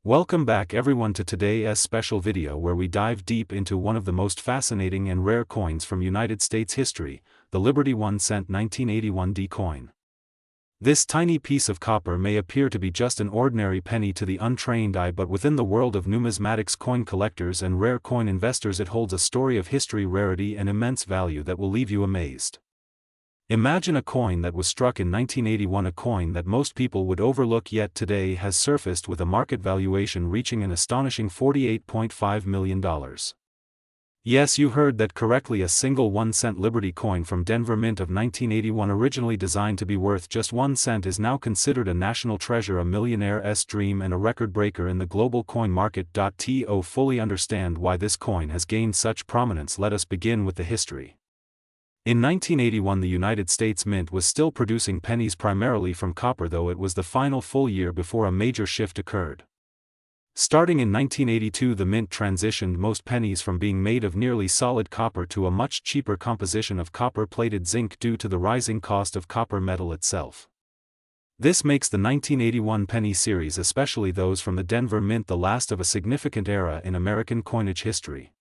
Welcome back everyone to today's special video where we dive deep into one of the most fascinating and rare coins from United States history, the Liberty 1 cent 1981 D coin. This tiny piece of copper may appear to be just an ordinary penny to the untrained eye, but within the world of numismatics, coin collectors and rare coin investors, it holds a story of history, rarity and immense value that will leave you amazed. Imagine a coin that was struck in 1981, a coin that most people would overlook, yet today has surfaced with a market valuation reaching an astonishing $48.5 million. Yes, you heard that correctly, a single 1 cent Liberty coin from Denver Mint of 1981, originally designed to be worth just 1 cent, is now considered a national treasure, a millionaire's dream and a record breaker in the global coin market. To fully understand why this coin has gained such prominence, let us begin with the history. In 1981, the United States Mint was still producing pennies primarily from copper, though it was the final full year before a major shift occurred. Starting in 1982, the Mint transitioned most pennies from being made of nearly solid copper to a much cheaper composition of copper-plated zinc due to the rising cost of copper metal itself. This makes the 1981 penny series, especially those from the Denver Mint, the last of a significant era in American coinage history.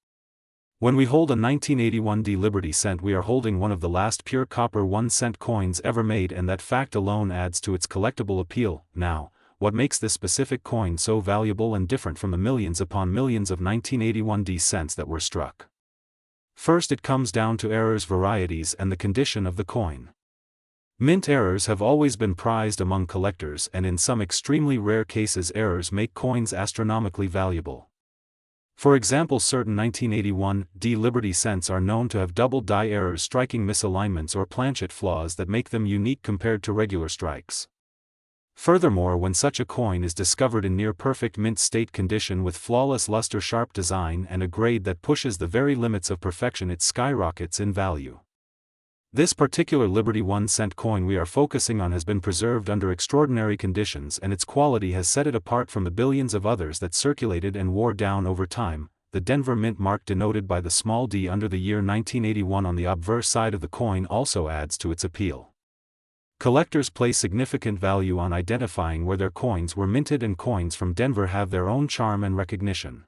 When we hold a 1981 D Liberty cent, we are holding one of the last pure copper 1 cent coins ever made, and that fact alone adds to its collectible appeal. Now, what makes this specific coin so valuable and different from the millions upon millions of 1981 D cents that were struck? First, it comes down to errors, varieties, and the condition of the coin. Mint errors have always been prized among collectors, and in some extremely rare cases, errors make coins astronomically valuable. For example, certain 1981 D Liberty cents are known to have double die errors, striking misalignments or planchet flaws that make them unique compared to regular strikes. Furthermore, when such a coin is discovered in near-perfect mint state condition with flawless luster, sharp design, and a grade that pushes the very limits of perfection, it skyrockets in value. This particular Liberty 1 cent coin we are focusing on has been preserved under extraordinary conditions, and its quality has set it apart from the billions of others that circulated and wore down over time. The Denver Mint mark, denoted by the small d under the year 1981 on the obverse side of the coin, also adds to its appeal. Collectors place significant value on identifying where their coins were minted, and coins from Denver have their own charm and recognition.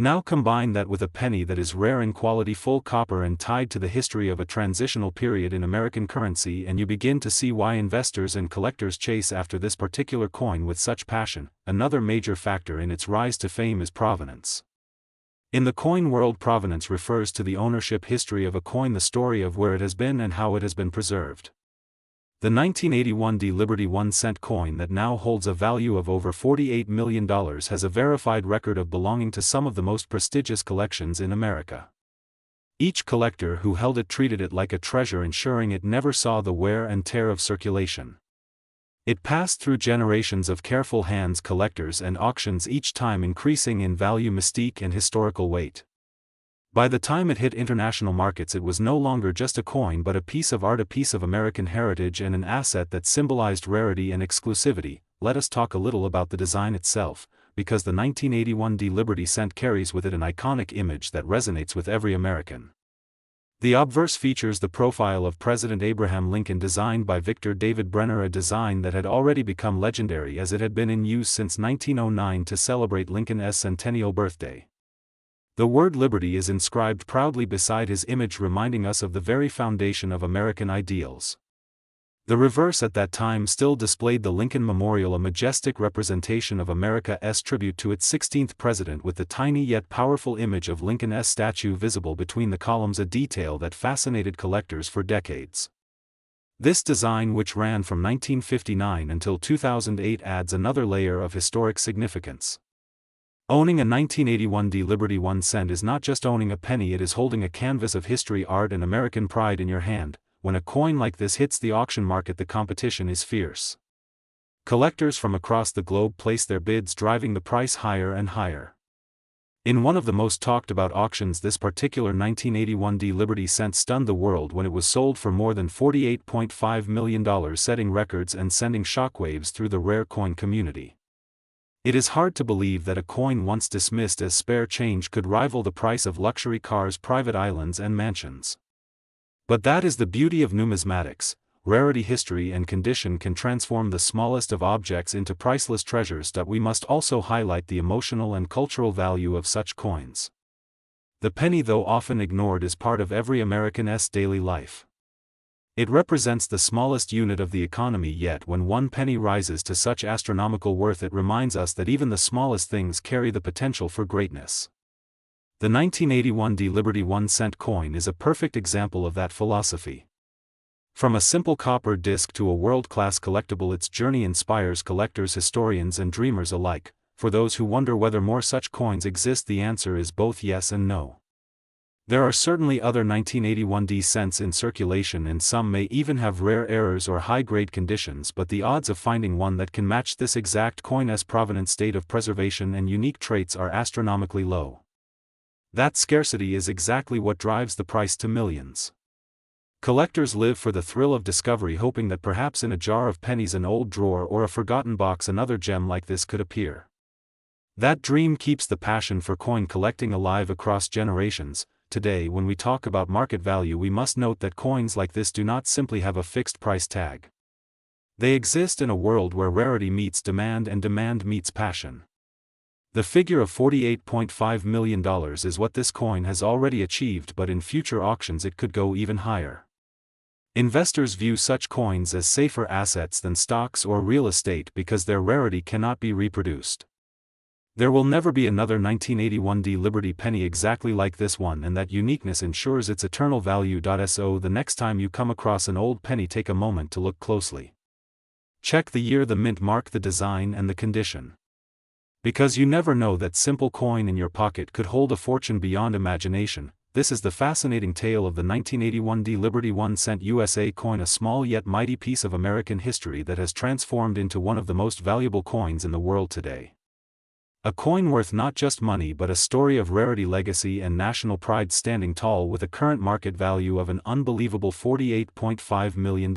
Now combine that with a penny that is rare in quality, full copper, and tied to the history of a transitional period in American currency, and you begin to see why investors and collectors chase after this particular coin with such passion. Another major factor in its rise to fame is provenance. In the coin world, provenance refers to the ownership history of a coin, the story of where it has been and how it has been preserved. The 1981 D Liberty 1 cent coin that now holds a value of over $48 million has a verified record of belonging to some of the most prestigious collections in America. Each collector who held it treated it like a treasure, ensuring it never saw the wear and tear of circulation. It passed through generations of careful hands, collectors, and auctions, each time increasing in value, mystique, and historical weight. By the time it hit international markets, it was no longer just a coin but a piece of art, a piece of American heritage, and an asset that symbolized rarity and exclusivity. Let us talk a little about the design itself, because the 1981 D Liberty cent carries with it an iconic image that resonates with every American. The obverse features the profile of President Abraham Lincoln, designed by Victor David Brenner, a design that had already become legendary as it had been in use since 1909 to celebrate Lincoln's centennial birthday. The word liberty is inscribed proudly beside his image, reminding us of the very foundation of American ideals. The reverse at that time still displayed the Lincoln Memorial, a majestic representation of America's tribute to its 16th president, with the tiny yet powerful image of Lincoln's statue visible between the columns, a detail that fascinated collectors for decades. This design, which ran from 1959 until 2008, adds another layer of historic significance. Owning a 1981 D Liberty 1 cent is not just owning a penny, it is holding a canvas of history, art, and American pride in your hand. When a coin like this hits the auction market, the competition is fierce. Collectors from across the globe place their bids, driving the price higher and higher. In one of the most talked about auctions, this particular 1981 D Liberty cent stunned the world when it was sold for more than $48.5 million, setting records and sending shockwaves through the rare coin community. It is hard to believe that a coin once dismissed as spare change could rival the price of luxury cars, private islands, and mansions. But that is the beauty of numismatics. rarity, history, and condition can transform the smallest of objects into priceless treasures. We must also highlight the emotional and cultural value of such coins. The penny, though often ignored, is part of every American's daily life. It represents the smallest unit of the economy, yet when one penny rises to such astronomical worth, it reminds us that even the smallest things carry the potential for greatness. The 1981 Liberty 1-cent coin is a perfect example of that philosophy. From a simple copper disc to a world-class collectible, its journey inspires collectors, historians, and dreamers alike. For those who wonder whether more such coins exist, the answer is both yes and no. There are certainly other 1981 cents in circulation, and some may even have rare errors or high-grade conditions, but the odds of finding one that can match this exact coin's provenance, state of preservation, and unique traits are astronomically low. That scarcity is exactly what drives the price to millions. Collectors live for the thrill of discovery, hoping that perhaps in a jar of pennies, an old drawer, or a forgotten box, another gem like this could appear. That dream keeps the passion for coin collecting alive across generations. Today, when we talk about market value, we must note that coins like this do not simply have a fixed price tag. They exist in a world where rarity meets demand and demand meets passion. The figure of $48.5 million is what this coin has already achieved, but in future auctions it could go even higher. Investors view such coins as safer assets than stocks or real estate because their rarity cannot be reproduced. There will never be another 1981 Liberty penny exactly like this one, and that uniqueness ensures its eternal value. So the next time you come across an old penny, take a moment to look closely. Check the year, the mint mark, the design, and the condition. Because you never know, that simple coin in your pocket could hold a fortune beyond imagination. This is the fascinating tale of the 1981 Liberty 1-cent USA coin, a small yet mighty piece of American history that has transformed into one of the most valuable coins in the world today. A coin worth not just money but a story of rarity, legacy, and national pride, standing tall with a current market value of an unbelievable $48.5 million.